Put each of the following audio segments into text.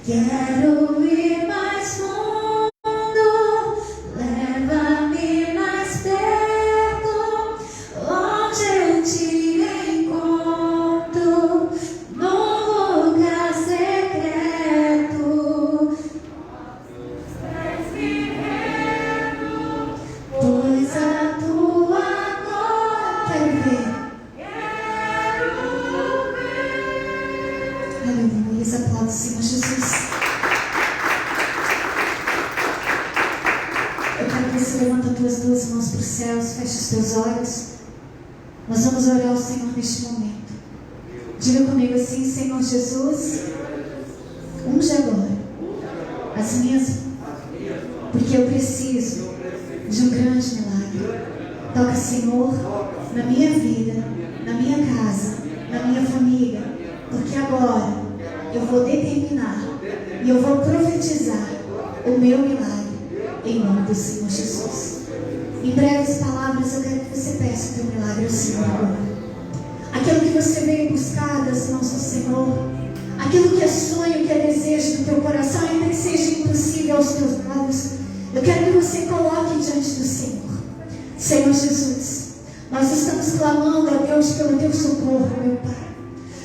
Quero ir mais fundo, leva-me mais perto, onde eu te encontro, num lugar secreto. Pois a tua glória quero ver. Aleluia, aplauda o Senhor Jesus. Eu quero que você levanta as tuas duas mãos para os céus, feche os teus olhos. Nós vamos orar ao Senhor neste momento. Diga comigo assim: Senhor Jesus, unge agora as minhas mãos, porque eu preciso de um grande milagre. Toca, Senhor, na minha vida, na minha casa, na minha família, porque agora eu vou determinar e eu vou profetizar o meu milagre em nome do Senhor Jesus. Em breves palavras eu quero que você peça o teu milagre ao Senhor agora. Aquilo que você veio buscar das mãos do Senhor, aquilo que é sonho, que é desejo do teu coração, ainda que seja impossível aos teus lábios, eu quero que você coloque diante do Senhor. Senhor Jesus, nós estamos clamando a Deus pelo teu socorro, meu Pai.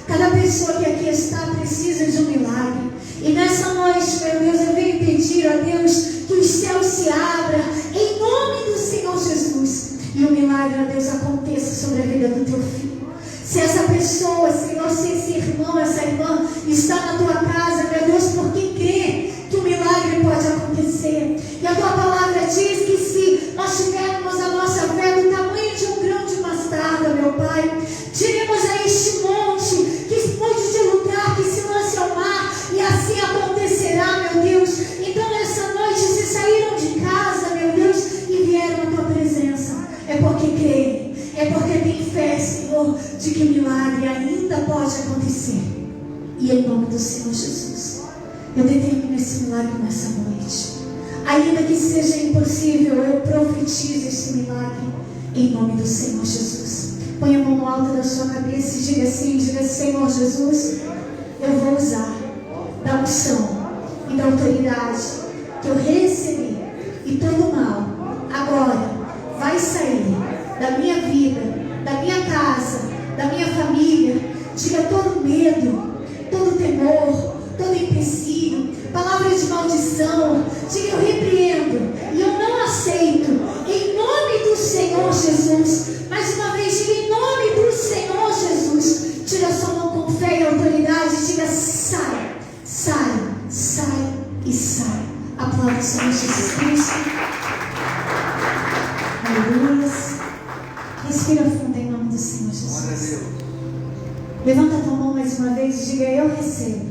Cada pessoa que aqui está precisa de um milagre. E nessa noite, meu Deus, eu venho pedir a Deus que os céus se abram em nome do Senhor Jesus. E o milagre, ó Deus, aconteça sobre a vida do teu filho. Se essa pessoa, Senhor, se esse irmão, essa irmã está na tua casa, meu Deus, porque crê que o milagre pode acontecer. E a tua palavra diz que se nós tivermos a nossa fé do tamanho de um grão de mostarda, meu Pai, tiremos a este monte que mude de lugar, que se lance ao mar, e assim acontecerá, meu Deus. Então nessa noite, se saíram de casa, meu Deus, e vieram à tua presença, é porque creem, é porque tem fé, Senhor, de que o milagre ainda pode acontecer. E em nome do Senhor Jesus, eu determino esse milagre nessa noite. Ainda que seja impossível, eu profetizo esse milagre em nome do Senhor Jesus. Põe a mão no alto da sua cabeça e diga assim: diga, Senhor Jesus, eu vou usar da unção e da autoridade que eu recebi, e todo mal agora vai sair da minha vida, da minha casa, da minha família. Diga: todo medo, todo temor, todo empecilho, palavra de maldição, diga: eu repreendo e eu não aceito, em nome do Senhor Jesus. Mais uma vez, diga: em nome do Senhor Jesus. Tira a sua mão com fé e autoridade, diga: sai, sai, sai e sai. Aplauda o Senhor Jesus Cristo. Aleluia. Respira fundo em nome do Senhor Jesus. Levanta a tua mão mais uma vez e diga: eu recebo.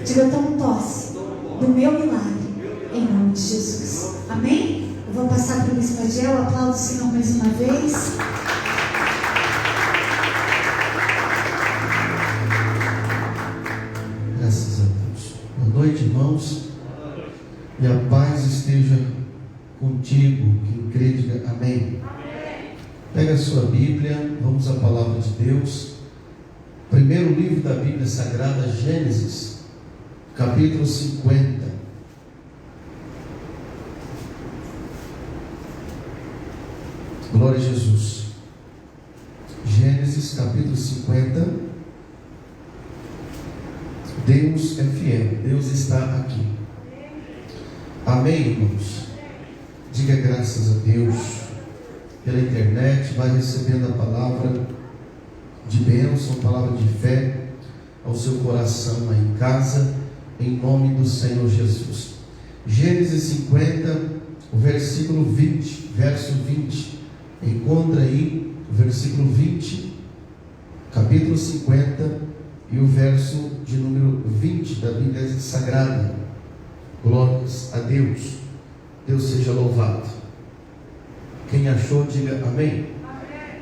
Diga: eu tomo posse do meu milagre em nome de Jesus. Amém? Eu vou passar para o Bispo Adiel. Aplaudo o Senhor mais uma vez. Graças a Deus. Boa noite, irmãos. E a paz esteja contigo. Quem crê, diga amém. Pega a sua Bíblia, vamos à palavra de Deus. Primeiro livro da Bíblia Sagrada, Gênesis, capítulo 50. Glória a Jesus. Gênesis, capítulo 50. Deus é fiel, Deus está aqui. Amém, irmãos? Diga graças a Deus. Pela internet, vai recebendo a palavra de bênção, palavra de fé ao seu coração aí em casa, em nome do Senhor Jesus. Gênesis 50, o versículo 20, verso 20. Encontra aí o versículo 20, capítulo 50 e o verso de número 20 da Bíblia Sagrada. Glórias a Deus. Deus seja louvado. Quem achou, diga amém.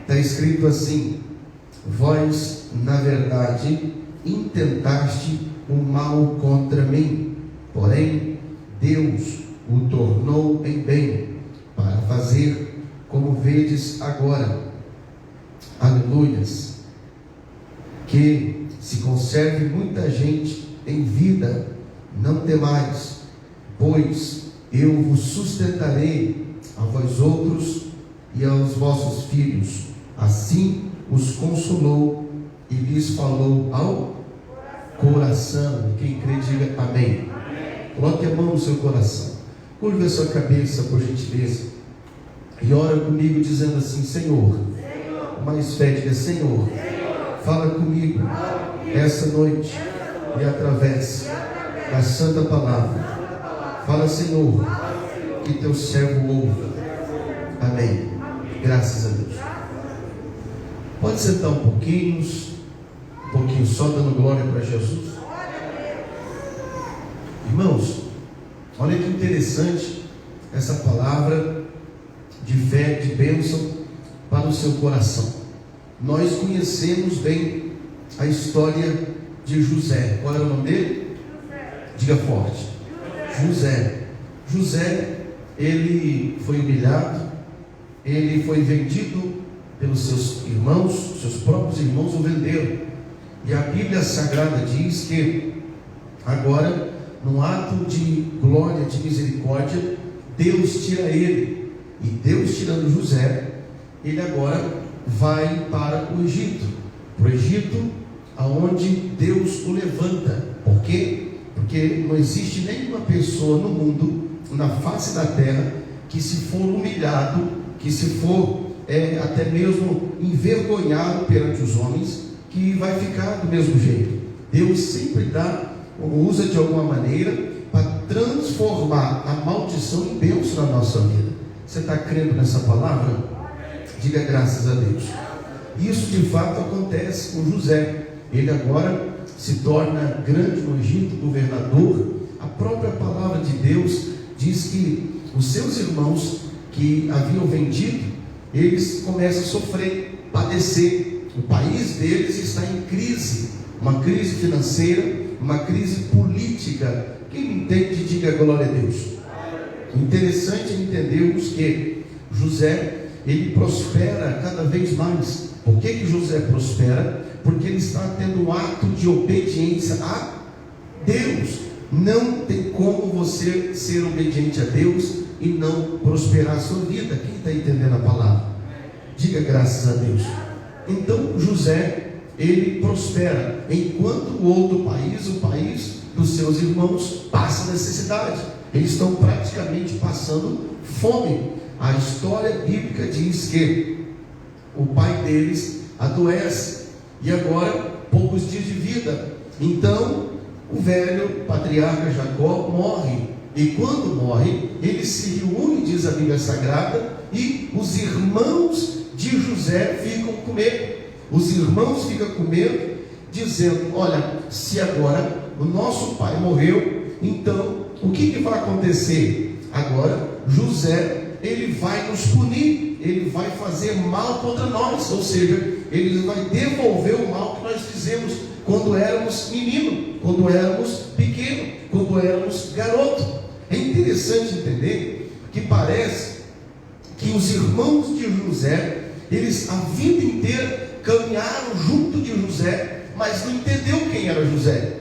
Está escrito assim: vós, na verdade, intentaste o mal contra mim, porém Deus o tornou em bem, para fazer como vedes agora. Aleluias. Que se conserve muita gente em vida não temais, pois eu vos sustentarei a vós outros e aos vossos filhos. Assim os consolou e lhes falou ao coração. Quem crê, diga amém. Coloque a mão no seu coração, curva a sua cabeça, por gentileza, e ora comigo dizendo assim: Senhor, mais fé, diga: Senhor, fala comigo essa noite e através da santa palavra. Fala, Senhor, que teu servo ouve. Amém. Graças a Deus. Pode sentar um pouquinho só, dando glória para Jesus. Irmãos, olha que interessante essa palavra de fé, de bênção para o seu coração. Nós conhecemos bem a história de José. Qual era o nome dele? Diga forte. José. José, ele foi humilhado, ele foi vendido pelos seus irmãos, seus próprios irmãos o venderam. E a Bíblia Sagrada diz que agora, num ato de glória, de misericórdia, Deus tira ele. E Deus tirando José, ele agora vai para o Egito. Para o Egito, aonde Deus o levanta. Por quê? Porque não existe nenhuma pessoa no mundo, na face da terra, que se for humilhado, que se for até mesmo envergonhado perante os homens, que vai ficar do mesmo jeito. Deus sempre dá, ou usa de alguma maneira, para transformar a maldição em bênção na nossa vida. Você está crendo nessa palavra? Diga graças a Deus. Isso de fato acontece com José. Ele agora se torna grande no Egito, governador. A própria palavra de Deus diz que os seus irmãos que haviam vendido, eles começam a sofrer, padecer. O país deles está em crise, uma crise financeira, uma crise política. Quem entende, diga glória a Deus. Interessante entendermos que José, ele prospera cada vez mais. Por que José prospera? Porque ele está tendo um ato de obediência a Deus. Não tem como você ser obediente a Deus e não prosperar a sua vida. Quem está entendendo a palavra? Diga graças a Deus. Então José, ele prospera, enquanto o outro país, o país dos seus irmãos, passa necessidade. Eles estão praticamente passando fome. A história bíblica diz que o pai deles adoece, e agora poucos dias de vida. Então o velho patriarca Jacó morre, e quando morre, ele se reúne, diz a Bíblia Sagrada, e os irmãos de José ficam com medo. Os irmãos ficam com medo, dizendo: olha, se agora o nosso pai morreu, então o que vai acontecer? Agora José, ele vai nos punir, ele vai fazer mal contra nós, ou seja, ele vai devolver o mal que nós fizemos quando éramos menino, quando éramos pequeno, quando éramos garoto. É interessante entender que parece que os irmãos de José, eles a vida inteira caminharam junto de José, mas não entendeu quem era José.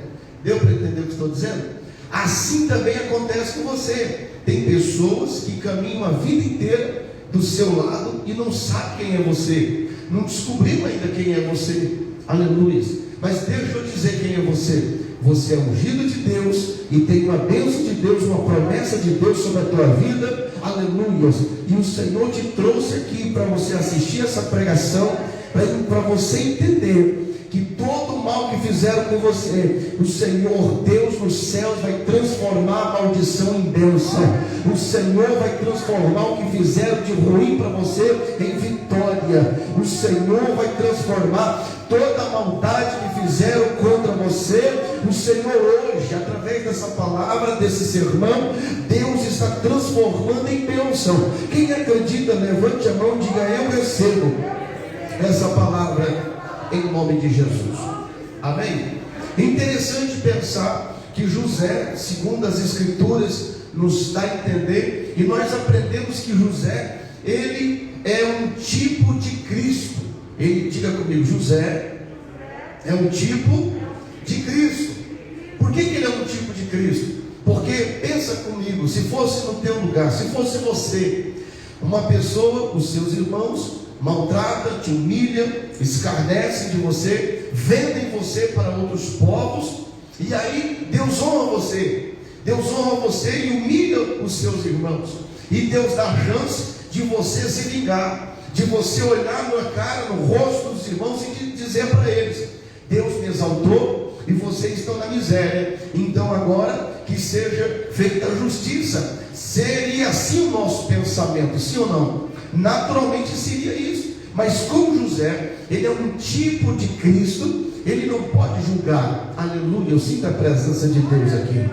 Deu para entender o que estou dizendo? Assim também acontece com você. Tem pessoas que caminham a vida inteira do seu lado e não sabem quem é você, não descobriram ainda quem é você. Aleluia. Mas deixa eu dizer quem é você. Você é ungido de Deus e tem uma bênção de Deus, uma promessa de Deus sobre a tua vida. Aleluia. E o Senhor te trouxe aqui para você assistir essa pregação, para você entender que todo o mal que fizeram com você, o Senhor Deus nos céus vai transformar a maldição em bênção. O Senhor vai transformar o que fizeram de ruim para você em vitória. O Senhor vai transformar toda a maldade que fizeram contra você. O Senhor hoje, através dessa palavra, desse sermão, Deus está transformando em bênção. Quem acredita, levante a mão e diga: eu recebo essa palavra em nome de Jesus. Amém? É interessante pensar que José, segundo as Escrituras, nos dá a entender, e nós aprendemos que José, ele é um tipo de Cristo. Ele, diga comigo, José é um tipo de Cristo. Por que ele é um tipo de Cristo? comigo, se fosse no teu lugar, se fosse você, uma pessoa, os seus irmãos, maltrata, te humilha, escarnece de você, vendem você para outros povos, e aí Deus honra você e humilha os seus irmãos, e Deus dá a chance de você se vingar, de você olhar na cara, no rosto dos irmãos e dizer para eles: Deus me exaltou e vocês estão na miséria, então agora que seja feita a justiça. Seria assim o nosso pensamento, sim ou não? Naturalmente seria isso. Mas como José, ele é um tipo de Cristo, ele não pode julgar. Aleluia, eu sinto a presença de Deus aqui.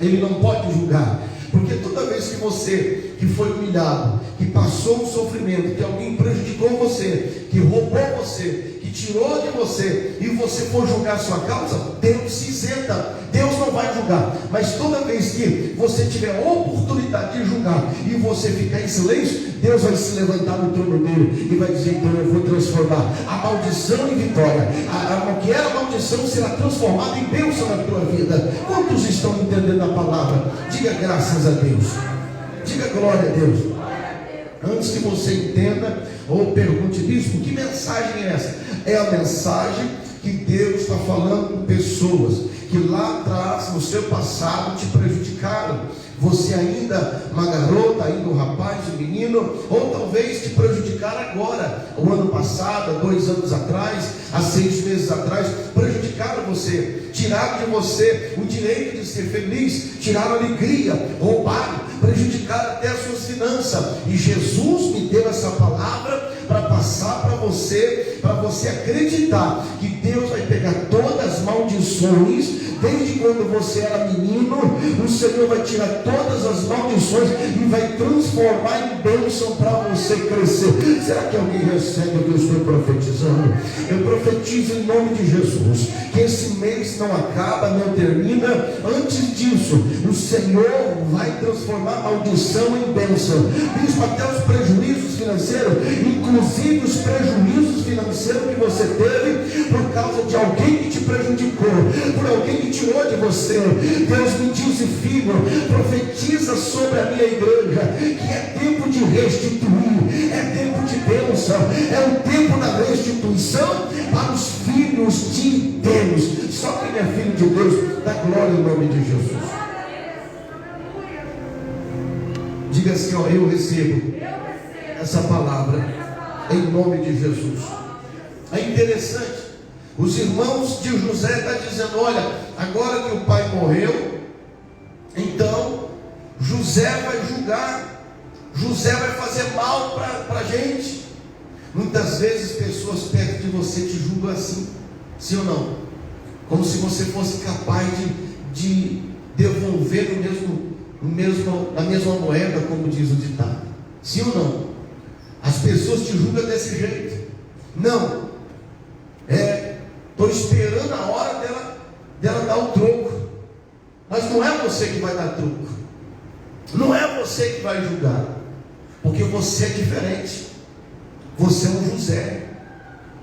Ele não pode julgar, porque toda vez que você, que foi humilhado, que passou um sofrimento, que alguém prejudicou você, que roubou você, que tirou de você, e você for julgar a sua causa, Deus se isenta, Deus não vai julgar. Mas toda vez que você tiver a oportunidade de julgar, e você ficar em silêncio, Deus vai se levantar no trono dele, e vai dizer: então eu vou transformar a maldição em vitória, o que era maldição será transformado em bênção na tua vida. Quantos estão entendendo a palavra? Diga graças a Deus, diga glória a Deus. Antes que você entenda ou pergunte: bispo, que mensagem é essa? É a mensagem que Deus está falando com pessoas que lá atrás, no seu passado, te prejudicaram. Você ainda uma garota, ainda um rapaz, um menino, ou talvez te prejudicaram agora, o ano passado, há 2 anos atrás, há 6 meses atrás, prejudicaram você, tiraram de você o direito de ser feliz, tiraram a alegria, roubaram, prejudicaram até as suas finanças. E Jesus me deu essa palavra para passar para você acreditar que Deus vai pegar todas as maldições. Desde quando você era menino, o Senhor vai tirar todas as maldições e vai transformar em bênção para você crescer. Será que alguém recebe o que eu estou profetizando? Eu profetizo em nome de Jesus que esse mês não acaba, não termina. Antes disso, o Senhor vai transformar a maldição em bênção. Isso até os prejuízos financeiros, inclusive os prejuízos financeiros que você teve por causa de alguém que te prejudicou, por alguém que tirou de você. Deus me disse: filho, profetiza sobre a minha igreja que é tempo de restituir, é tempo de bênção, é o tempo da restituição para os filhos de Deus. Só quem é filho de Deus dá glória em nome de Jesus. Diga assim: ó, eu recebo essa palavra em nome de Jesus. É interessante, os irmãos de José estão dizendo: olha, agora que o pai morreu, então José vai julgar, José vai fazer mal para a gente. Muitas vezes pessoas perto de você te julgam assim, sim ou não? Como se você fosse capaz de devolver na mesma moeda, como diz o ditado. Sim ou não? As pessoas te julgam desse jeito. Não, estou esperando a hora dela dar o troco. Mas não é você que vai dar troco, não é você que vai julgar, porque você é diferente. Você é um José,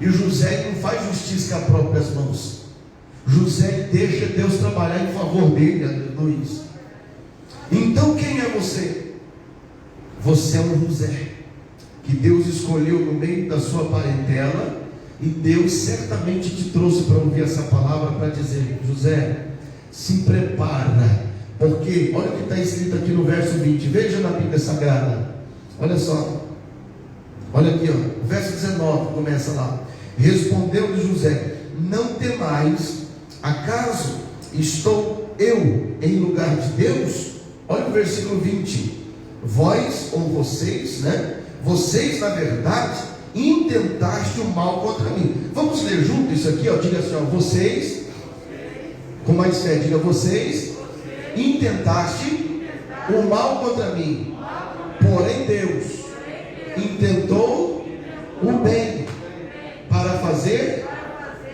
e José não faz justiça com as próprias mãos. José deixa Deus trabalhar em favor dele, aleluia. Então quem é você? Você é um José que Deus escolheu no meio da sua parentela, e Deus certamente te trouxe para ouvir essa palavra para dizer: José, se prepara, porque olha o que está escrito aqui no verso 20, veja na Bíblia Sagrada, olha só, olha aqui, ó, o verso 19 começa lá: respondeu-lhe José: não temais, acaso estou eu em lugar de Deus? Olha o versículo 20: vós ou vocês, vocês na verdade intentaste o mal contra mim. Vamos ler junto isso aqui, ó. Diga assim, ó, vocês, com mais fé, diga: vocês intentaste o mal contra mim, porém Deus intentou o bem para fazer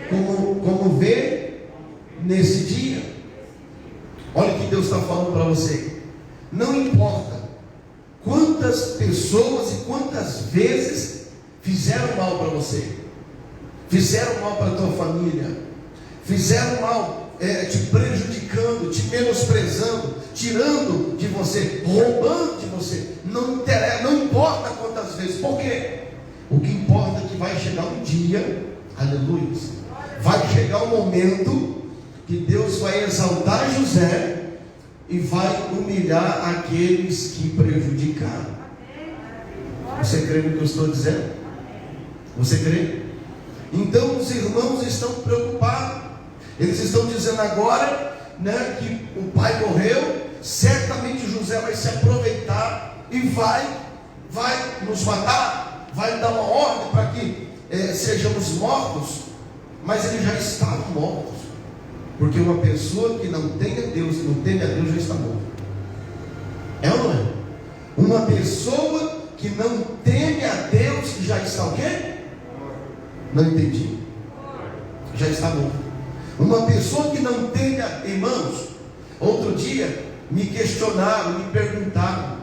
como vê nesse dia. Olha o que Deus está falando para você. Não importa quantas pessoas e quantas vezes fizeram mal para você, fizeram mal para a tua família, fizeram mal te prejudicando, te menosprezando, tirando de você, roubando de você. Não interessa, não importa quantas vezes. Por quê? O que importa é que vai chegar um dia, aleluia, vai chegar um momento que Deus vai exaltar José e vai humilhar aqueles que prejudicaram. Você crê no que eu estou dizendo? Você crê? Então os irmãos estão preocupados. Eles estão dizendo agora, né, que o pai morreu. Certamente José vai se aproveitar e vai nos matar, vai dar uma ordem para que sejamos mortos. Mas eles já estavam mortos, porque uma pessoa que não tem a Deus, não teme a Deus, já está morta. É ou não é? Uma pessoa que não teme a Deus já está o quê? Não entendi. Já está morto. Uma pessoa que não teme a... Irmãos, outro dia me questionaram, me perguntaram: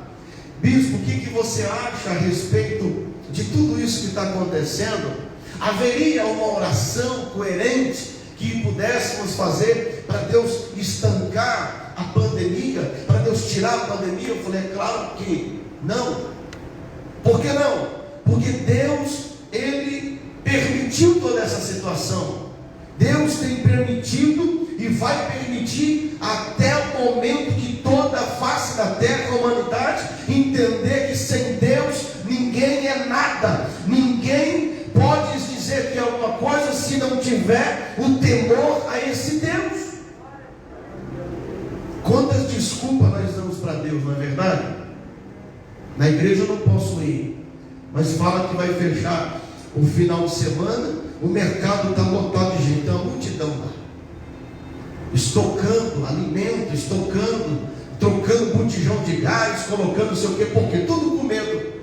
bispo, o que você acha a respeito de tudo isso que está acontecendo? Haveria uma oração coerente que pudéssemos fazer para Deus estancar a pandemia, para Deus tirar a pandemia? Eu falei: é claro que não. Por que não? Porque Deus, Ele permitiu toda essa situação. Deus tem permitido e vai permitir até o momento que toda a face da terra, a humanidade, entender que sem Deus ninguém é nada. Ninguém pode dizer que é alguma coisa se não tiver o temor a esse Deus. Quantas desculpas nós damos para Deus, não é verdade? Na igreja eu não posso ir, mas fala que vai fechar o final de semana, o mercado está lotado de gente, então a multidão lá, estocando alimento, trocando botijão de gás, colocando não sei o que, porque tudo com medo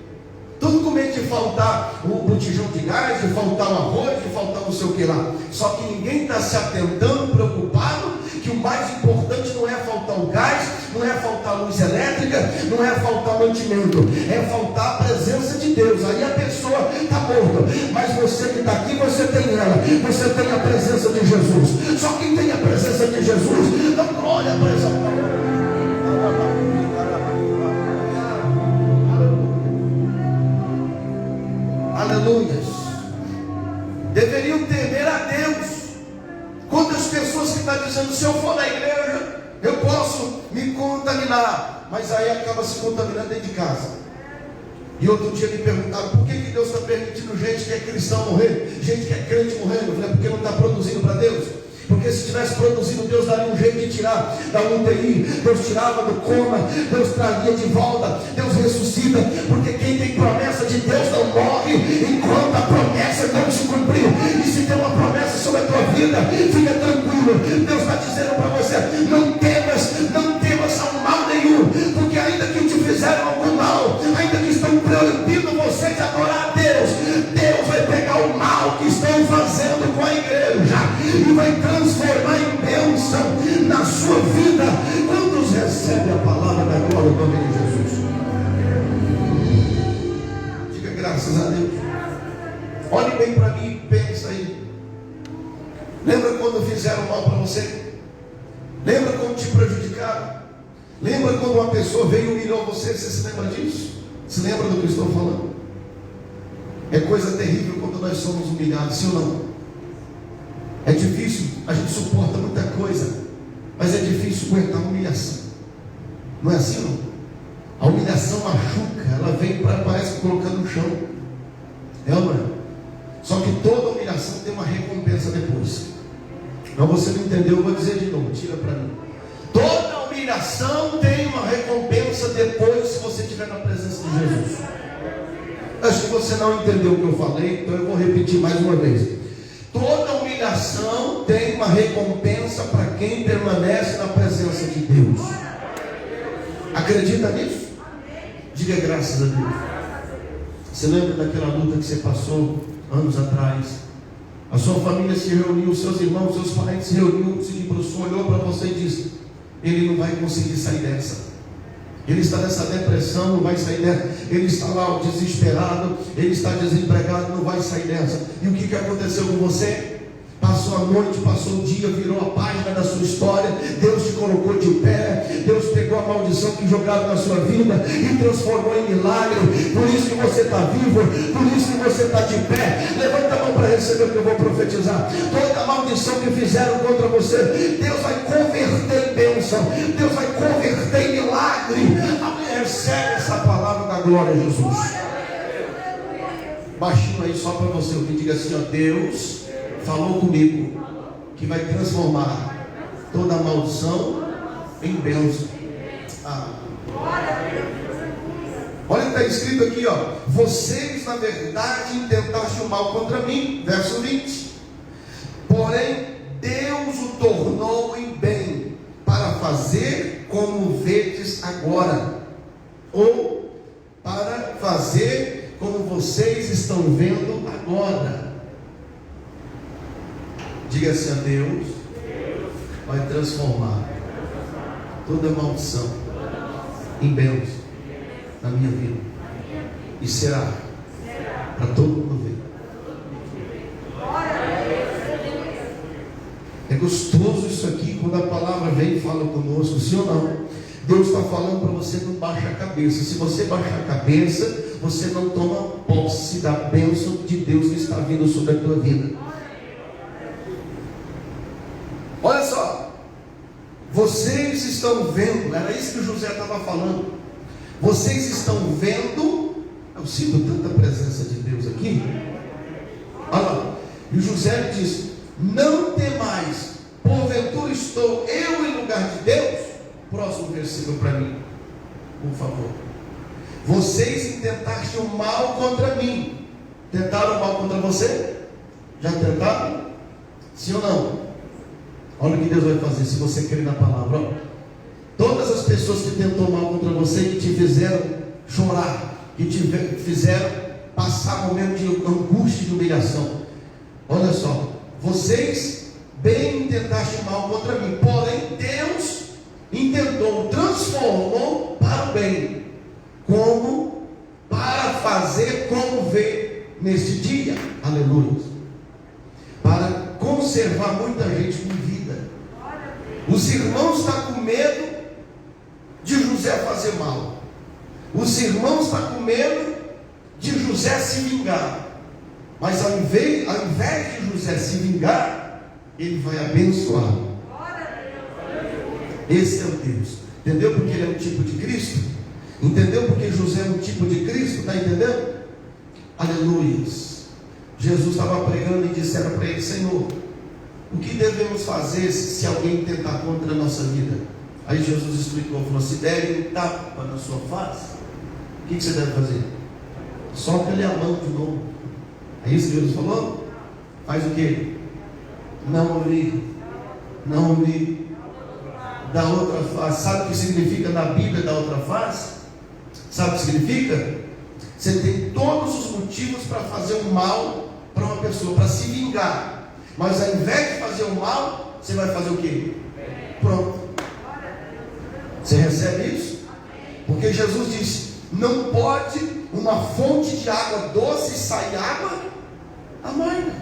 de faltar o botijão de gás, de faltar o arroz, de faltar não sei o que lá. Só que ninguém está se atentando, preocupado, que o mais importante não é faltar o gás, não é faltar a luz elétrica, não é faltar mantimento, é faltar a presença de Deus. Aí a pessoa está morta, mas você que está aqui, você tem ela, você tem a presença de Jesus. Só quem tem a presença de Jesus, dá glória para essa palavra. Aleluias. Deveriam temer a Deus. Quantas pessoas que estão dizendo: se eu for na igreja, eu posso me contaminar, mas aí acaba se contaminando dentro de casa. E outro dia me perguntaram: por que Deus está permitindo gente que é cristão morrer, gente que é crente morrendo? Eu falei: porque não está produzindo para Deus. Porque se estivesse produzindo, Deus daria um jeito de tirar da UTI, Deus tirava do coma, Deus traria de volta, Deus ressuscita. Porque quem tem promessa de Deus não morre enquanto a promessa não se cumprir. E se tem uma promessa sobre a tua vida, fica tranquilo. Deus está dizendo para você: não temas ao mal nenhum, porque ainda que te fizeram algum mal, ainda que estão proibindo você de adorar a Deus, Deus vai pegar o mal que estão fazendo com a igreja e vai transformar em bênção na sua vida. Quantos recebem a palavra da glória do nome de Jesus? Diga graças a Deus. Olhe bem para mim e pensa aí. Lembra quando fizeram mal para você? Lembra quando te prejudicaram? Lembra quando uma pessoa veio e humilhou você? Você se lembra disso? Se lembra do que eu estou falando? É coisa terrível quando nós somos humilhados, sim ou não? É difícil, a gente suporta muita coisa, mas é difícil aguentar a humilhação. Não é assim, não? A humilhação machuca, ela vem para, parece, colocando no chão. É ou não é? Só que toda humilhação tem uma recompensa depois. Mas você não entendeu, eu vou dizer de novo, tira para mim. Toda humilhação tem uma recompensa depois, se você estiver na presença de Jesus. Acho que você não entendeu o que eu falei, então eu vou repetir mais uma vez. Toda humilhação tem uma recompensa para quem permanece na presença de Deus. Acredita nisso? Diga graças a Deus. Você lembra daquela luta que você passou anos atrás? A sua família se reuniu, seus irmãos, seus parentes se reuniu, se debruçou, olhou para você e disse: ele não vai conseguir sair dessa. Ele está nessa depressão, não vai sair dessa. Ele está lá desesperado, ele está desempregado, não vai sair dessa. E o que aconteceu com você? Passou a noite, passou o dia, virou a página da sua história. Deus te colocou de pé. Deus pegou a maldição que que jogaram na sua vida e transformou em milagre. Por isso que você está vivo, por isso que você está de pé. Levanta a mão para receber o que eu vou profetizar. Toda maldição que fizeram contra você, Deus vai converter em bênção, Deus vai converter em milagre. Recebe essa palavra da glória, Jesus. Baixinho aí só para você ouvir, diga assim, ó: Deus falou comigo que vai transformar toda maldição em bênção. Olha o que está escrito aqui, ó: vocês na verdade intentaste o mal contra mim, verso 20, porém Deus o tornou em bem, para fazer como vedes agora, ou para fazer como vocês estão vendo agora. Diga assim a Deus: vai transformar toda maldição em bênção na minha vida, e será para todo mundo ver. É gostoso isso aqui, quando a palavra vem e fala conosco, sim ou não? Deus está falando para você não baixar a cabeça. Se você baixar a cabeça, você não toma posse da bênção de Deus que está vindo sobre a tua vida. Olha só, vocês estão vendo, era isso que José estava falando. Vocês estão vendo, eu sinto tanta presença de Deus aqui. Olha lá, e José diz: não temais, porventura estou eu em lugar de Deus? Próximo versículo para mim, por favor. Vocês intentaste o mal contra mim. Tentaram o mal contra você? Já tentaram? Sim ou não? Olha o que Deus vai fazer se você crer na palavra. Ó. Todas as pessoas que tentou mal contra você, que te fizeram chorar, que te fizeram passar momento de angústia e de humilhação, olha só: vocês bem intentaste mal contra mim, porém Deus intentou, transformou para o bem, como para fazer como vê neste dia, aleluia, para conservar muita gente com vida. Os irmãos estão com medo de José fazer mal, os irmãos estão com medo de José se vingar, mas ao invés de José se vingar, ele vai abençoar. Esse é o Deus. Entendeu porque ele é um tipo de Cristo? Entendeu porque José é um tipo de Cristo? Está entendendo? Aleluias. Jesus estava pregando e disseram para ele: Senhor, o que devemos fazer se alguém tentar contra a nossa vida? Aí Jesus explicou, falou: se derem um tapa na sua face, o que você deve fazer? Soca-lhe a mão de novo. É isso que Jesus falou? Faz o quê? Não lhe da outra face. Sabe o que significa na Bíblia da outra face? Sabe o que significa? Você tem todos os motivos para fazer o mal para uma pessoa, para se vingar, mas ao invés de fazer o mal, você vai fazer o quê? Pronto. Você recebe isso? Porque Jesus disse: não pode uma fonte de água doce sair água amarga.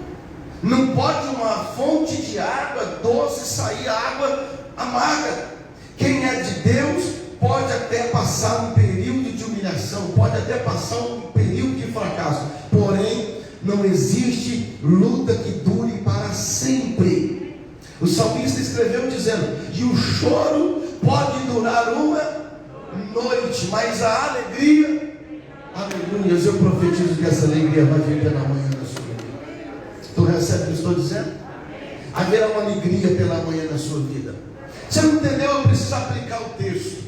Não pode uma fonte de água doce sair água amarga. Quem é de Deus pode até passar um período de humilhação, pode até passar um período de fracasso, porém não existe luta que dure para sempre. O salmista escreveu dizendo: e o choro pode durar uma noite, mas a alegria, aleluia, eu profetizo que essa alegria vai vir pela manhã da sua vida. Tu recebe o que eu estou dizendo? Haverá uma alegria pela manhã na sua vida. Você não entendeu? Eu preciso aplicar o texto.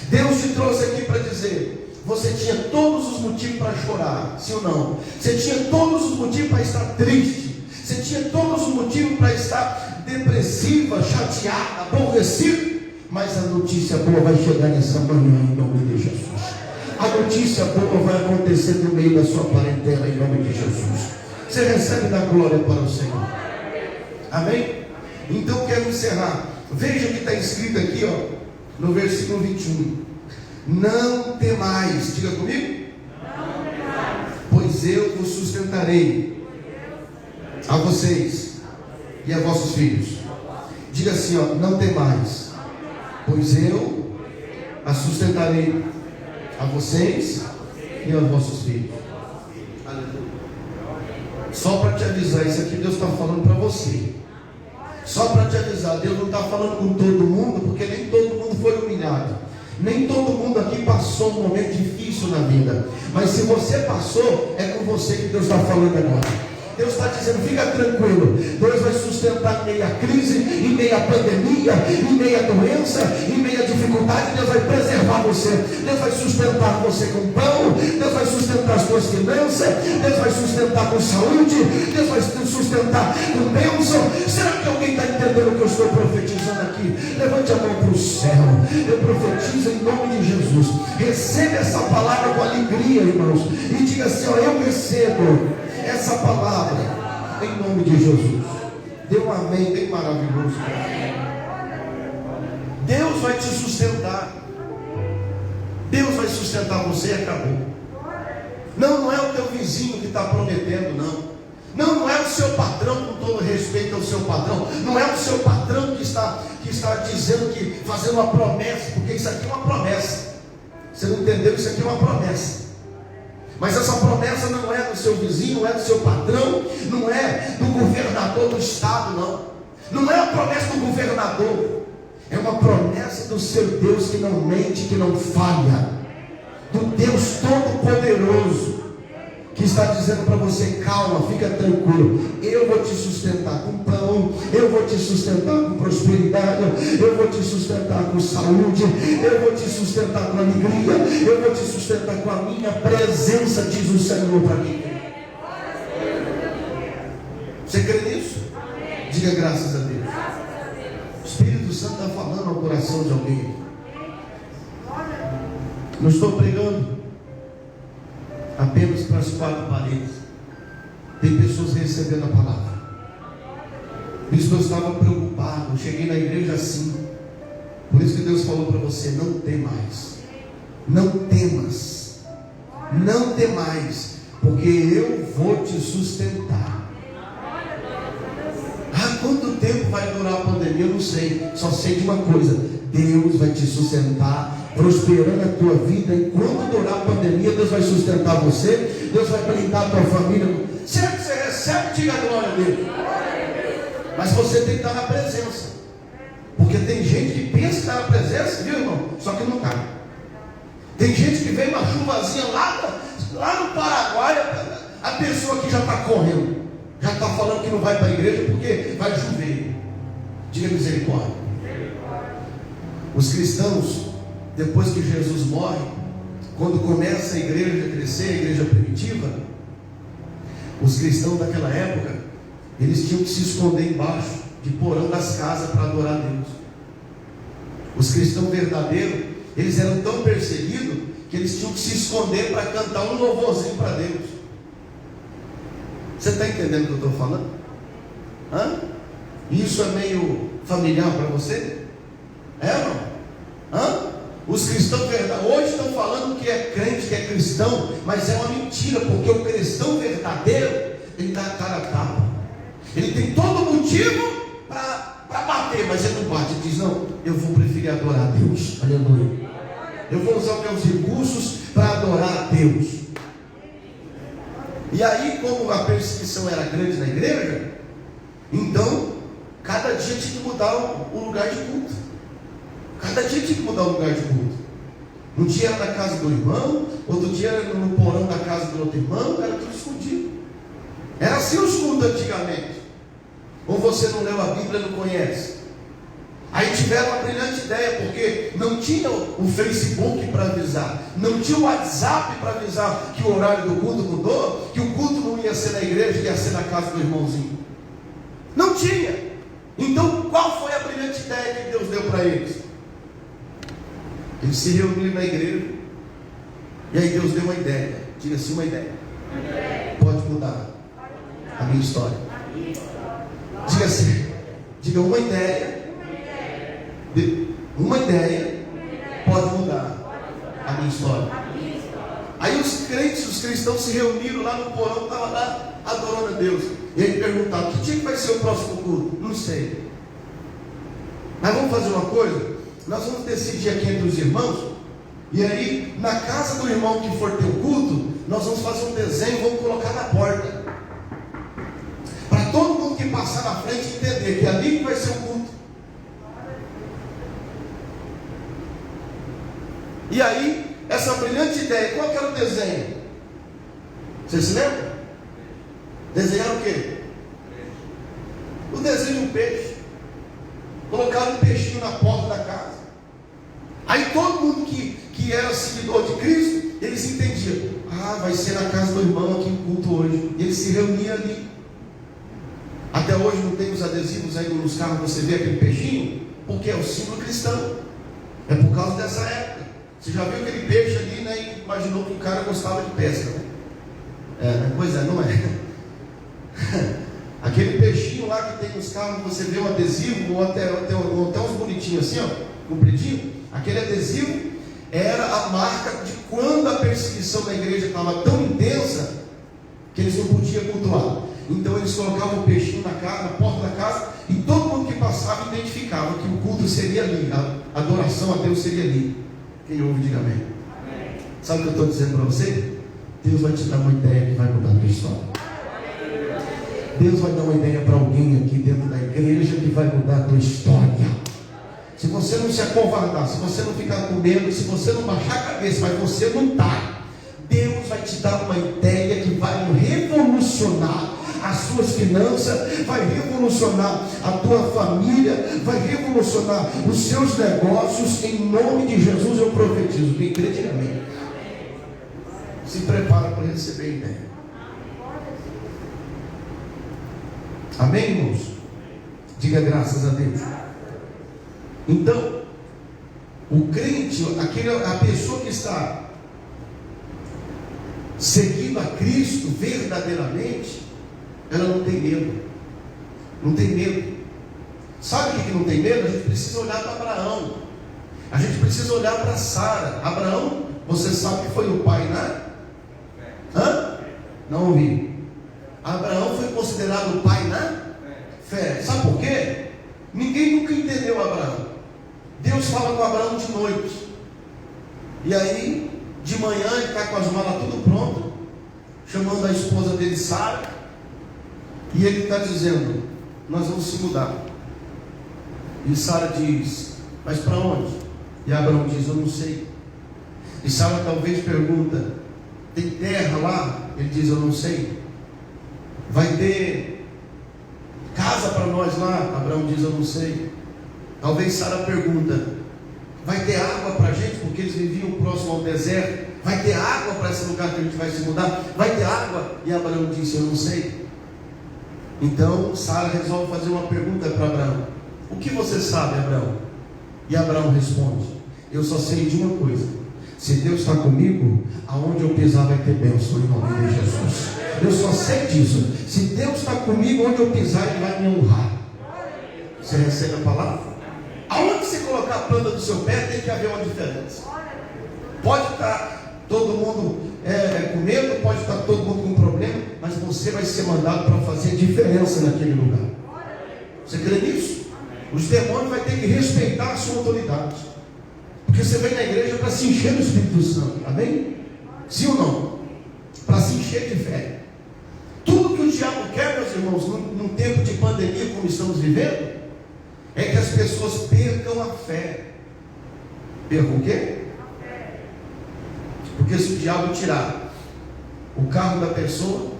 Deus te trouxe aqui para dizer: você tinha todos os motivos para chorar, sim ou não? Você tinha todos os motivos para estar triste, você tinha todos os motivos para estar depressiva, chateada, aborrecida, mas a notícia boa vai chegar nessa manhã em nome de Jesus. A notícia boa vai acontecer no meio da sua parentela em nome de Jesus. Você recebe da glória para o Senhor. Amém? Então quero encerrar. Veja o que está escrito aqui, ó, no versículo 21. Não temais, diga comigo. Não temais, pois eu vos sustentarei, a vocês e a vossos filhos. Diga assim, ó: não temais, pois eu a sustentarei a vocês e aos vossos filhos. Aleluia. Só para te avisar, isso aqui Deus está falando para você. Só para te avisar, Deus não está falando com todo mundo, porque nem todo mundo foi humilhado. Nem todo mundo aqui passou um momento difícil na vida. Mas se você passou, é com você que Deus está falando agora. Deus está dizendo, fica tranquilo, Deus vai sustentar em meio à crise, em meio à pandemia, em meio à doença, em meio à dificuldade. Deus vai preservar você, Deus vai sustentar você com pão, Deus vai sustentar as suas finanças, Deus vai sustentar com saúde, Deus vai sustentar com bênção. Será que alguém está entendendo o que eu estou profetizando aqui? Levante a mão para o céu, eu profetizo em nome de Jesus. Receba essa palavra com alegria, irmãos, e diga assim, ó, eu recebo essa palavra em nome de Jesus. Dê um amém bem maravilhoso. Deus vai te sustentar. Deus vai sustentar você e acabou. Não é o teu vizinho que está prometendo, não é o seu patrão, com todo respeito ao seu patrão. Não é o seu patrão que está dizendo que, fazendo uma promessa, porque isso aqui é uma promessa. Você não entendeu? Isso aqui é uma promessa. Mas essa promessa não é do seu vizinho, não é do seu patrão, não é do governador do estado, não é a promessa do governador, é uma promessa do seu Deus que não mente, que não falha, do Deus Todo-Poderoso, que está dizendo para você, calma, fica tranquilo, eu vou te sustentar com pão, eu vou te sustentar com prosperidade, eu vou te sustentar com saúde, eu vou te sustentar com alegria, eu vou te sustentar com a minha presença, diz o Senhor para mim. Você crê nisso? Diga graças a Deus. O Espírito Santo está falando ao coração de alguém. Não estou pregando apenas para as quatro paredes. Tem pessoas recebendo a palavra. Isso eu estava preocupado. Eu cheguei na igreja assim. Por isso que Deus falou para você, não temais. Não temas. Não temais, porque eu vou te sustentar. Quanto tempo vai durar a pandemia? Eu não sei. Só sei de uma coisa: Deus vai te sustentar, prosperando a tua vida. Enquanto durar a pandemia, Deus vai sustentar você, Deus vai blindar a tua família. Será que você recebe? Diga a glória a Deus. Mas você tem que estar na presença, porque tem gente que pensa que está na presença, viu, irmão? Só que não cai. Tem gente que vem uma chuvazinha lá no Paraguai, a pessoa que já está correndo, já está falando que não vai para a igreja porque vai chover. Diga misericórdia. Os cristãos, depois que Jesus morre, quando começa a igreja a crescer, a igreja primitiva, os cristãos daquela época, eles tinham que se esconder embaixo de porão das casas para adorar a Deus. Os cristãos verdadeiros, eles eram tão perseguidos que eles tinham que se esconder para cantar um louvorzinho para Deus. Você está entendendo o que eu estou falando? Isso é meio familiar para você? Não? Os cristãos verdadeiros hoje estão falando que é crente, que é cristão, mas é uma mentira, porque o cristão verdadeiro, ele dá a cara a tapa. Ele tem todo motivo para bater, mas ele não bate. Ele diz, não, eu vou preferir adorar a Deus. Aleluia. Eu vou usar meus recursos para adorar a Deus. E aí, como a perseguição era grande na igreja, então, cada dia tinha que mudar o lugar de culto. Cada dia tinha que mudar o lugar de culto. Um dia era na casa do irmão, outro dia era no porão da casa do outro irmão, era tudo escondido. Era assim os cultos antigamente. Ou você não leu a Bíblia e não conhece? Aí tiveram uma brilhante ideia, porque não tinha o Facebook para avisar, não tinha o WhatsApp para avisar que o horário do culto mudou, que o culto não ia ser na igreja, ia ser na casa do irmãozinho. Não tinha. Então qual foi a brilhante ideia que Deus deu para eles? Eles se reuniram na igreja, e aí Deus deu uma ideia. Diga assim, uma ideia. Pode mudar a minha história. Diga assim, diga uma ideia. Uma ideia pode mudar a minha história. Aí os crentes, os cristãos se reuniram lá no porão, estavam lá adorando a Deus. E aí perguntaram, que dia que vai ser o próximo culto? Não sei. Mas vamos fazer uma coisa, nós vamos decidir aqui entre os irmãos, e aí, na casa do irmão que for ter o culto, nós vamos fazer um desenho, vamos colocar na porta, para todo mundo que passar na frente entender que é ali que vai ser o culto. E aí, essa brilhante ideia, qual que era o desenho? Vocês se lembram? Desenharam o quê? O desenho de um peixe. Colocaram um peixinho na porta da casa. Aí todo mundo que era seguidor de Cristo, eles entendiam: ah, vai ser na casa do irmão aqui o culto hoje. E eles se reuniam ali. Até hoje não tem os adesivos aí nos carros, você vê aquele peixinho, porque é o símbolo cristão. É por causa dessa época. Você já viu aquele peixe ali, né? E imaginou que o cara gostava de pesca, né? Pois é, não é. Aquele peixinho lá que tem nos carros, você vê um adesivo, ou até uns bonitinhos assim, ó, compridinho. Aquele adesivo era a marca de quando a perseguição da igreja estava tão intensa que eles não podiam cultuar. Então eles colocavam o peixinho na porta da casa, e todo mundo que passava identificava que o culto seria ali, a adoração a Deus seria ali. Quem ouve, diga amém. Sabe o que eu estou dizendo para você? Deus vai te dar uma ideia que vai mudar a tua história. Deus vai dar uma ideia para alguém aqui dentro da igreja que vai mudar a tua história. Se você não se acovardar, se você não ficar com medo, se você não baixar a cabeça, mas você lutar, Deus vai te dar uma ideia que vai revolucionar as suas finanças, vai revolucionar a tua família, vai revolucionar os seus negócios. Em nome de Jesus eu profetizo. Quem crê, diga amém. Se prepara para receber a ideia. Amém, irmãos? Diga graças a Deus. Então, o crente, a pessoa que está seguindo a Cristo verdadeiramente, ela não tem medo. Não tem medo. Sabe o que não tem medo? A gente precisa olhar para Abraão. A gente precisa olhar para Sara. Abraão, você sabe que foi o pai, né? Não ouvi. Abraão foi considerado o pai na fé. Sabe por quê? Ninguém nunca entendeu Abraão. Deus fala com Abraão de noite. E aí, de manhã, ele está com as malas tudo pronto, chamando a esposa dele, Sara. E ele está dizendo: nós vamos se mudar. E Sara diz: mas para onde? E Abraão diz: eu não sei. E Sara talvez pergunta: tem terra lá? Ele diz: eu não sei. Vai ter casa para nós lá? Abraão diz: eu não sei. Talvez Sara pergunta: vai ter água para a gente? Porque eles viviam próximo ao deserto. Vai ter água para esse lugar que a gente vai se mudar? Vai ter água? E Abraão disse: eu não sei. Então Sara resolve fazer uma pergunta para Abraão: o que você sabe, Abraão? E Abraão responde: eu só sei de uma coisa: se Deus está comigo, aonde eu pisar vai ter bênção, em nome de Jesus. Eu só sei disso. Se Deus está comigo, onde eu pisar, Ele vai me honrar. Você recebe a palavra? Aonde você colocar a planta do seu pé, tem que haver uma diferença. Pode estar todo mundo com medo, pode estar todo mundo com problema, mas você vai ser mandado para fazer diferença naquele lugar. Você crê nisso? Os demônios vão ter que respeitar a sua autoridade. Porque você vem na igreja para se encher do Espírito Santo. Amém? Sim ou não? Para se encher de fé. Tudo que o diabo quer, meus irmãos, num tempo de pandemia como estamos vivendo, é que as pessoas percam a fé. Percam o quê? Porque se o diabo tirar o carro da pessoa,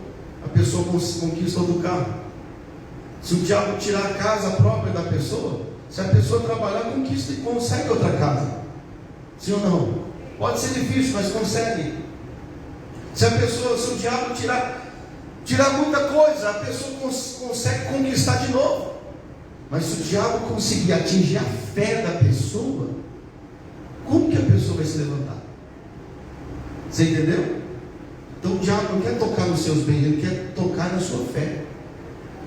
a pessoa conquista outro carro. Se o diabo tirar a casa própria da pessoa, se a pessoa trabalhar, conquista e consegue outra casa. Sim ou não? Pode ser difícil, mas consegue. Se o diabo tirar muita coisa, a pessoa consegue conquistar de novo. Mas se o diabo conseguir atingir a fé da pessoa, como que a pessoa vai se levantar? Você entendeu? Então o diabo não quer tocar nos seus bens, ele quer tocar na sua fé.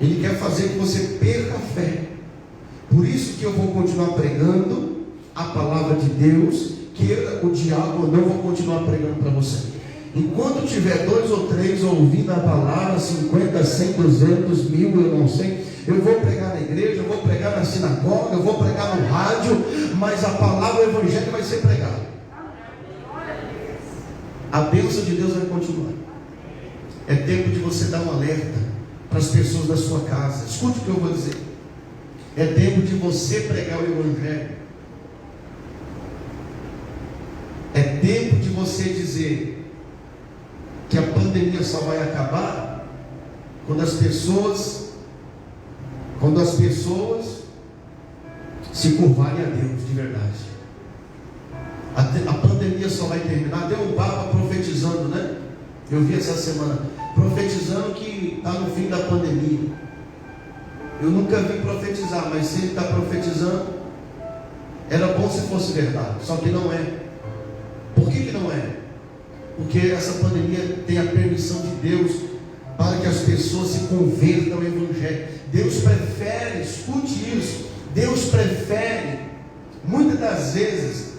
Ele quer fazer que você perca a fé. Por isso que eu vou continuar pregando a palavra de Deus, queira o diabo ou não, vou continuar pregando para você. Enquanto tiver 2 ou 3 ouvindo a palavra, 50, 100, 200, 1000, eu não sei, eu vou pregar na igreja, eu vou pregar na sinagoga, eu vou pregar no rádio, mas a palavra, o evangelho vai ser pregado. A bênção de Deus vai continuar. É tempo de você dar um alerta para as pessoas da sua casa. Escute o que eu vou dizer. É tempo de você pregar o evangelho. É tempo de você dizer que a pandemia só vai acabar quando as pessoas se curvarem a Deus de verdade. A pandemia só vai terminar. Tem um Papa profetizando, né? Eu vi essa semana, profetizando que está no fim da pandemia. Eu nunca vi profetizar, mas se ele está profetizando, era bom se fosse verdade, só que não é. Por que não é? Porque essa pandemia tem a permissão de Deus para que as pessoas se convertam ao evangelho. Deus prefere, escute isso, Deus prefere, muitas das vezes,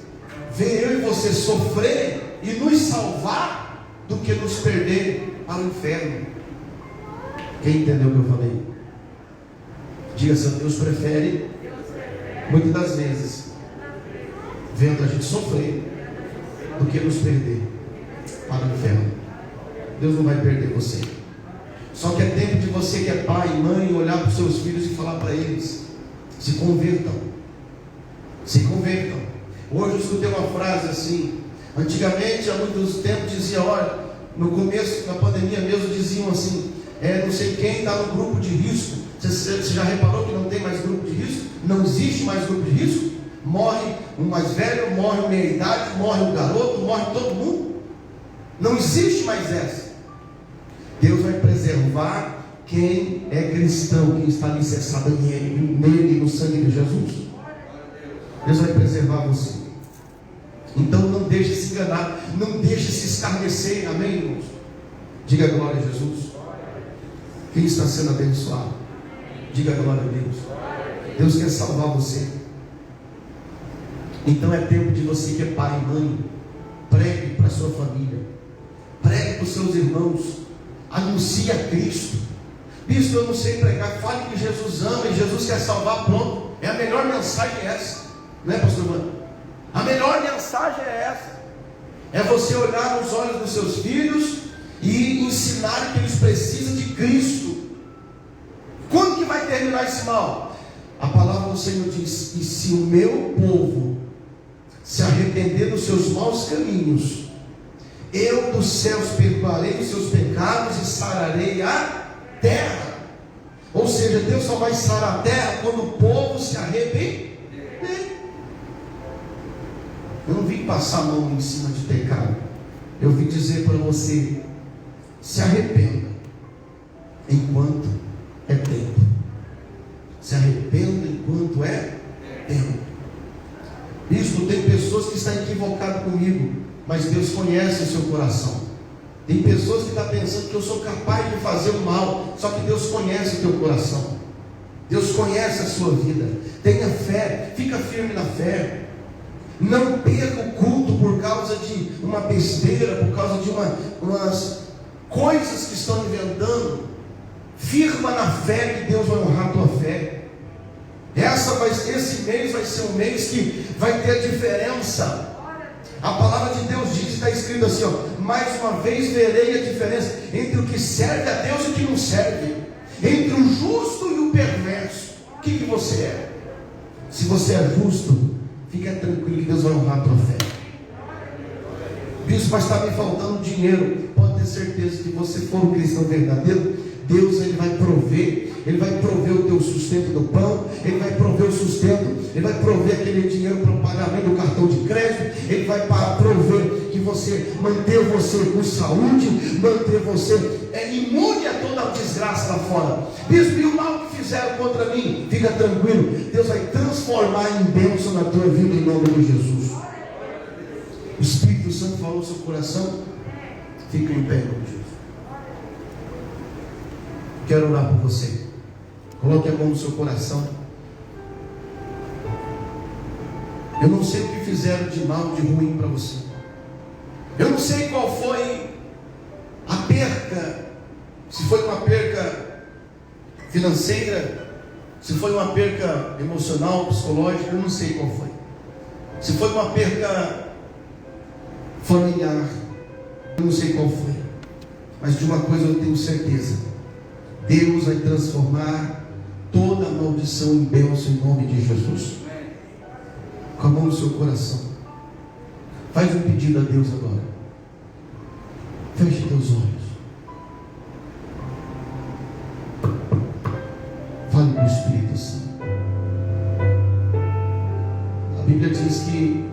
ver eu e você sofrer e nos salvar, do que nos perder para o inferno. Quem entendeu o que eu falei? Diga assim: Deus prefere, muitas das vezes, vendo a gente sofrer, do que nos perder para o inferno. Deus não vai perder você. Só que é tempo de você que é pai e mãe olhar para os seus filhos e falar para eles: se convertam, se convertam. Hoje eu escutei uma frase assim. Antigamente, há muitos tempos, dizia: olha, no começo da pandemia mesmo, diziam assim: não sei quem está no grupo de risco. Você já reparou que não tem mais grupo de risco? Não existe mais grupo de risco? Morre um mais velho, morre uma meia idade, morre um garoto, morre todo mundo. Não existe mais essa. Deus vai preservar quem é cristão, quem está alicerçado nele, no sangue de Jesus. Deus vai preservar você. Então não deixe se enganar, não deixe se escarnecer. Amém, irmãos? Diga glória a Jesus. Quem está sendo abençoado, diga glória a Deus. Deus quer salvar você. Então é tempo de você que é pai e mãe, pregue para a sua família, pregue para os seus irmãos, anuncie a Cristo. Bispo, eu não sei pregar. Fale que Jesus ama e Jesus quer salvar, pronto. É a melhor mensagem essa, não é, pastor Mano? A melhor mensagem é essa. É você olhar nos olhos dos seus filhos e ensinar que eles precisam de Cristo. Quando que vai terminar esse mal? A palavra do Senhor diz: e se o meu povo se arrepender dos seus maus caminhos, eu dos céus perdoarei os seus pecados e sararei a terra. Ou seja, Deus só vai sarar a terra quando o povo se arrepender. Eu não vim passar a mão em cima de pecado. Eu vim dizer para você: se arrependa enquanto é tempo. Se arrependa enquanto é tempo. Isso, tem pessoas que estão equivocadas comigo, mas Deus conhece o seu coração. Tem pessoas que estão pensando que eu sou capaz de fazer o mal, só que Deus conhece o teu coração. Deus conhece a sua vida. Tenha fé, fica firme na fé. Não perca o culto por causa de uma besteira, por causa de umas coisas que estão inventando. Firma na fé, que Deus vai honrar a tua fé. Esse mês vai ser um mês que vai ter diferença. A palavra de Deus diz, está escrito assim, mais uma vez verei a diferença entre o que serve a Deus e o que não serve, entre o justo e o perverso. O que você é? Se você é justo, fica tranquilo que Deus vai honrar a tua fé. Bispo, mas está me faltando dinheiro. Pode ter certeza que você for um cristão verdadeiro, Deus ele vai prover. Ele vai prover o teu sustento do pão, Ele vai prover o sustento, Ele vai prover aquele dinheiro para o pagamento do cartão de crédito, Ele vai prover que manter você com saúde, manter você imune a toda a desgraça lá fora. Bispo, e o mal que fizeram contra mim? Fica tranquilo, Deus vai transformar em bênção na tua vida em nome de Jesus. O Espírito Santo falou no seu coração. Fica em pé em nome de Jesus. Quero orar por você. Coloque a mão no seu coração. Eu não sei o que fizeram de mal, de ruim para você. Eu não sei qual foi a perca. Se foi uma perca financeira, Se foi uma perca emocional, psicológica, eu não sei qual foi. Se foi uma perca familiar, eu não sei qual foi. Mas de uma coisa eu tenho certeza: Deus vai transformar toda a maldição em bênção em nome de Jesus. Com a mão no seu coração, faz um pedido a Deus agora. Feche teus olhos. Fale com o Espírito Santo. A Bíblia diz que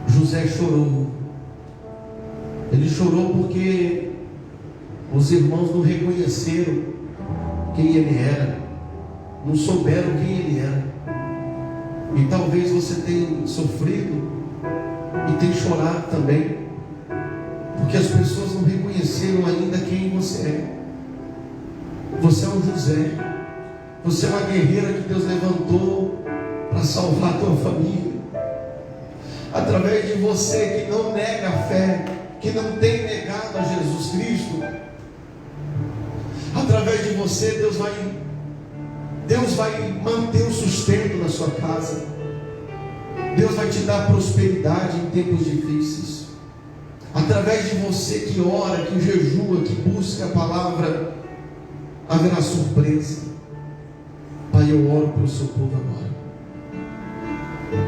José chorou. Ele chorou porque os irmãos não reconheceram quem ele era, não souberam quem ele era. E talvez você tenha sofrido e tenha chorado também, porque as pessoas não reconheceram ainda quem você é. Você é um José, você é uma guerreira que Deus levantou para salvar a tua família. Através de você que não nega a fé, que não tem negado a Jesus Cristo, através de você Deus vai manter o sustento na sua casa. Deus vai te dar prosperidade em tempos difíceis. Através de você que ora, que jejua, que busca a palavra, haverá surpresa. Pai, eu oro pelo seu povo agora.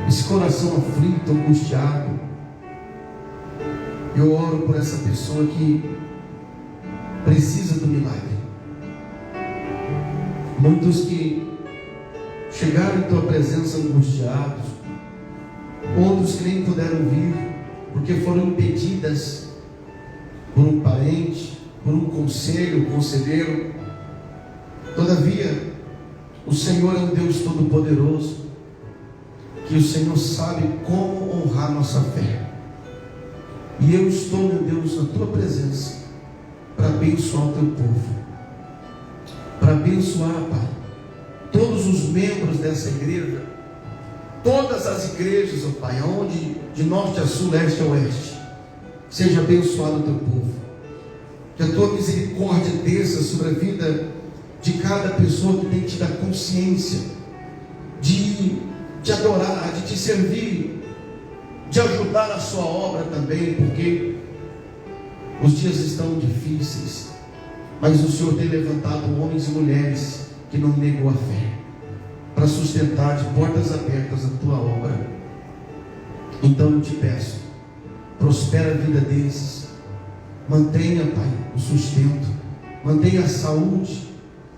Esse coração aflito, angustiado, eu oro por essa pessoa que precisa do milagre. Muitos que chegaram em tua presença angustiados, outros que nem puderam vir, porque foram impedidas por um parente, por um conselheiro. Todavia, o Senhor é um Deus todo-poderoso, que o Senhor sabe como honrar nossa fé. E eu estou, meu Deus, na tua presença, para abençoar o teu povo, para abençoar, Pai, todos os membros dessa igreja, todas as igrejas, ó Pai, aonde de norte a sul, leste a oeste, seja abençoado o teu povo. Que a tua misericórdia desça sobre a vida de cada pessoa que tem tido a consciência de te adorar, de te servir, de ajudar a sua obra também, porque os dias estão difíceis, mas o Senhor tem levantado homens e mulheres que não negam a fé, para sustentar de portas abertas a tua obra. Então eu te peço, prospera a vida desses, mantenha, Pai, o sustento, mantenha a saúde,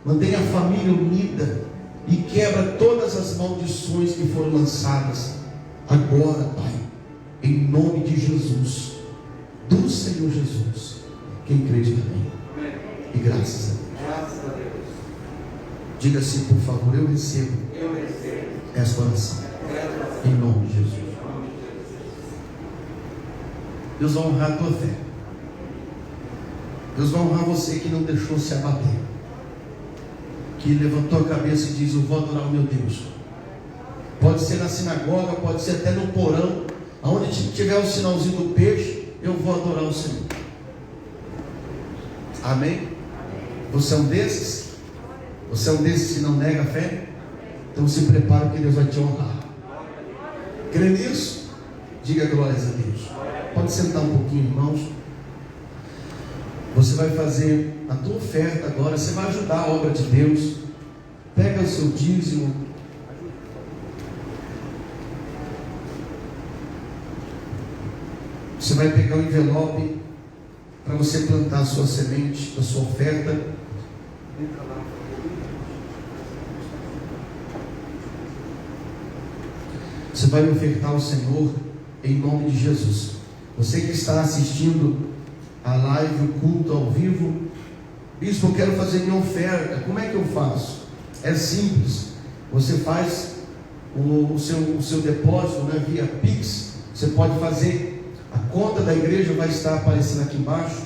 mantenha a família unida e quebra todas as maldições que foram lançadas agora, Pai, em nome de Jesus, do Senhor Jesus. Quem crê, diga amém. E graças a Deus. Graças a Deus. Diga assim, por favor: eu recebo esta oração em nome de Jesus. Deus vai honrar a tua fé. Deus vai honrar você que não deixou se abater, que levantou a cabeça e diz: eu vou adorar o meu Deus. Pode ser na sinagoga, pode ser até no porão, aonde tiver o sinalzinho do peixe, eu vou adorar o Senhor. Amém? Você é um desses? Você é um desses que não nega a fé? Então se prepara, que Deus vai te honrar. Crê nisso? Diga glórias a Deus. Pode sentar um pouquinho, irmãos. Você vai fazer a tua oferta agora. Você vai ajudar a obra de Deus. Pega o seu dízimo. Você vai pegar o envelope para você plantar a sua semente, a sua oferta. Entra lá. Você vai ofertar ao Senhor em nome de Jesus. Você que está assistindo a live, o culto ao vivo: bispo, eu quero fazer minha oferta, como é que eu faço? É simples. Você faz o seu depósito, né, via Pix. Você pode fazer. A conta da igreja vai estar aparecendo aqui embaixo.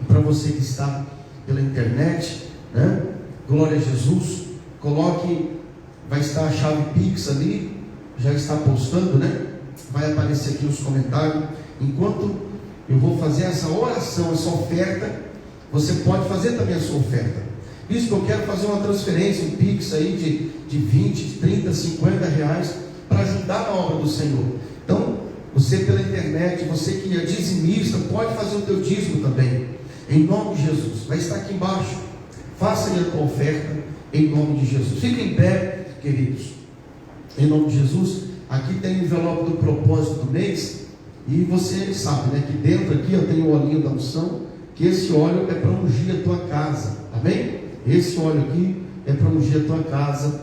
E para você que está pela internet, né? Glória a Jesus. Coloque, vai estar a chave Pix ali. Já está postando, né? Vai aparecer aqui nos comentários. Enquanto eu vou fazer essa oração, essa oferta, você pode fazer também a sua oferta. Bispo, eu quero fazer uma transferência, um Pix aí de 20, 30, 50 reais para ajudar na obra do Senhor. Então, você pela internet, você que é dizimista, pode fazer o teu dízimo também, em nome de Jesus. Vai estar aqui embaixo. Faça aí a tua oferta, em nome de Jesus. Fique em pé, queridos, em nome de Jesus. Aqui tem o envelope do propósito do mês, e você sabe, né, que dentro aqui eu tenho o olhinho da unção, que esse óleo é para ungir a tua casa, amém? Esse óleo aqui é para ungir a tua casa,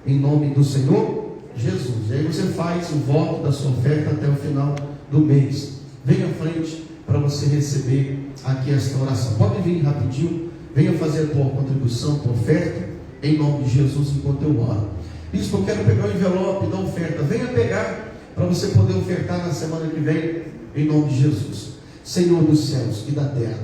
em nome do Senhor Jesus. E aí você faz o voto da sua oferta até o final do mês. Venha à frente para você receber aqui esta oração. Pode vir rapidinho, venha fazer a tua contribuição, tua oferta, em nome de Jesus, enquanto eu oro. Bispo, eu quero pegar o envelope da oferta. Venha pegar para você poder ofertar na semana que vem, em nome de Jesus. Senhor dos céus e da terra,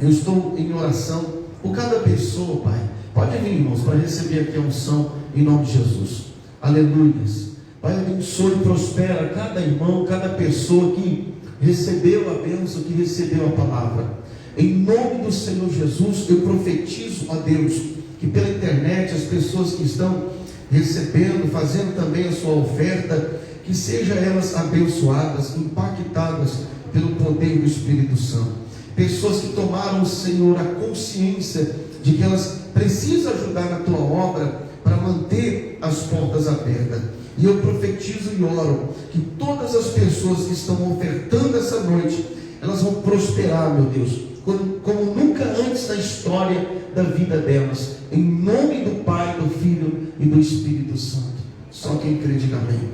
eu estou em oração por cada pessoa, Pai. Pode vir, irmãos, para receber aqui a unção, em nome de Jesus. Aleluias. Pai, abençoe e prospera cada irmão, cada pessoa que recebeu a bênção, que recebeu a palavra. Em nome do Senhor Jesus, eu profetizo a Deus, que pela internet, as pessoas que estão recebendo, fazendo também a sua oferta, que sejam elas abençoadas, impactadas pelo poder do Espírito Santo. Pessoas que tomaram, Senhor, a consciência de que elas precisam ajudar na tua obra para manter as portas abertas. E eu profetizo e oro que todas as pessoas que estão ofertando essa noite, elas vão prosperar, meu Deus, como nunca antes na história da vida delas. Em nome do Pai, do Filho e do Espírito Santo. Só quem crê diga amém.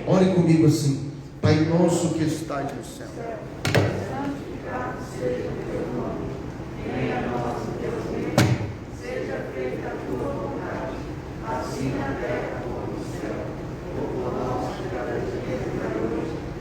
Ore comigo assim: Pai nosso que estás no céu, santificado seja o teu nome, venha a nós o teu reino, seja feita a tua vontade, assim na terra